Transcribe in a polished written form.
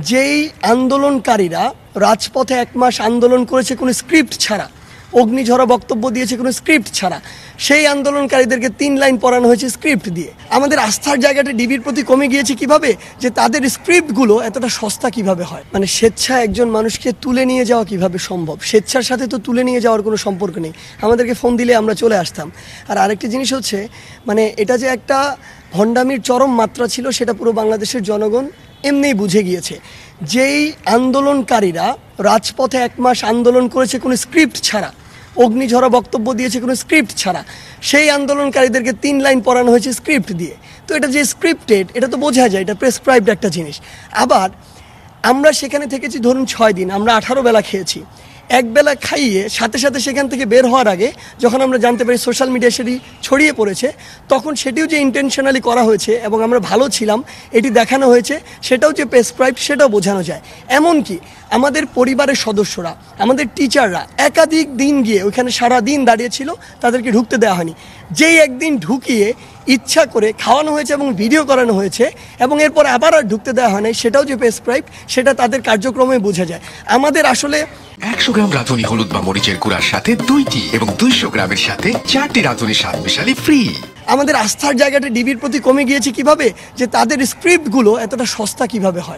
যেই আন্দোলনকারীরা রাজপথে 1 মাস আন্দোলন করেছে কোনো স্ক্রিপ্ট ছাড়া, অগ্নিঝরা বক্তব্য দিয়েছে কোনো স্ক্রিপ্ট ছাড়া, সেই আন্দোলনকারীদেরকে 3 লাইন পড়ানো হয়েছে স্ক্রিপ্ট দিয়ে। আমাদের আস্থার জায়গাটা ডিবির প্রতি কমে গিয়েছে কিভাবে, যে তাদের স্ক্রিপ্টগুলো এতটা সস্তা কিভাবে হয়। মানে স্বেচ্ছায় একজন মানুষকে তুলে নিয়ে যাওয়া কিভাবে সম্ভব? স্বেচ্ছার সাথে তো তুলে নিয়ে যাওয়ার কোনো সম্পর্ক নেই, আমাদেরকে ফোন দিলে আমরা চলে আসতাম। আর আরেকটি জিনিস হচ্ছে, মানে এটা যে একটা ভণ্ডামির চরম মাত্রা ছিল সেটা পুরো বাংলাদেশের জনগণ এমনিই বুঝে গিয়েছে। যেই আন্দোলনকারীরা রাজপথে 1 মাস আন্দোলন করেছে কোনো স্ক্রিপ্ট ছাড়া, অগ্নিঝরা বক্তব্য দিয়েছে কোনো স্ক্রিপ্ট ছাড়া, সেই আন্দোলনকারীদেরকে 3 লাইন পড়ানো হয়েছে স্ক্রিপ্ট দিয়ে। তো এটা যে স্ক্রিপ্টেড এটা তো বোঝা যায়, এটা প্রেসক্রাইবড একটা জিনিস। আবার আমরা সেখানে থেকেছি ধরুন 6 দিন, আমরা 18 বেলা খেয়েছি। 1 বেলা খাইয়ে সাথে সাথে সেখান থেকে বের হওয়ার আগে যখন আমরা জানতে পারি সোশ্যাল মিডিয়া সেটি ছড়িয়ে পড়েছে, তখন সেটিও যে ইন্টেনশনালি করা হয়েছে এবং আমরা ভালো ছিলাম এটি দেখানো হয়েছে, সেটাও যে প্রেসক্রাইব সেটাও বোঝানো যায়। এমনকি আমাদের পরিবারের সদস্যরা, আমাদের টিচাররা একাধিক দিন গিয়ে ওইখানে সারা দিন দাঁড়িয়েছিল, তাদেরকে ঢুকতে দেওয়া হয়নি। যেই একদিন ঢুকিয়ে ইচ্ছা করে খাওয়ানো হয়েছে এবং ভিডিও করানো হয়েছে এবং এরপর আবার আর ঢুকতে দেওয়া হয় নাই, সেটাও যে প্রেসক্রাইব সেটা তাদের কার্যক্রমে বোঝা যায়। আমাদের আসলে 100 গ্রাম রাঁধুনি হলুদ বা মরিচের গুঁড়ার সাথে 2টি এবং 200 গ্রামের সাথে 4টি রাঁধুনি স্বাদ মিশালি ফ্রি। আমাদের আস্থার জায়গাটা ডিবির প্রতি কমে গিয়েছে কিভাবে, যে তাদের স্ক্রিপ্টগুলো এতটা সস্তা কিভাবে হয়।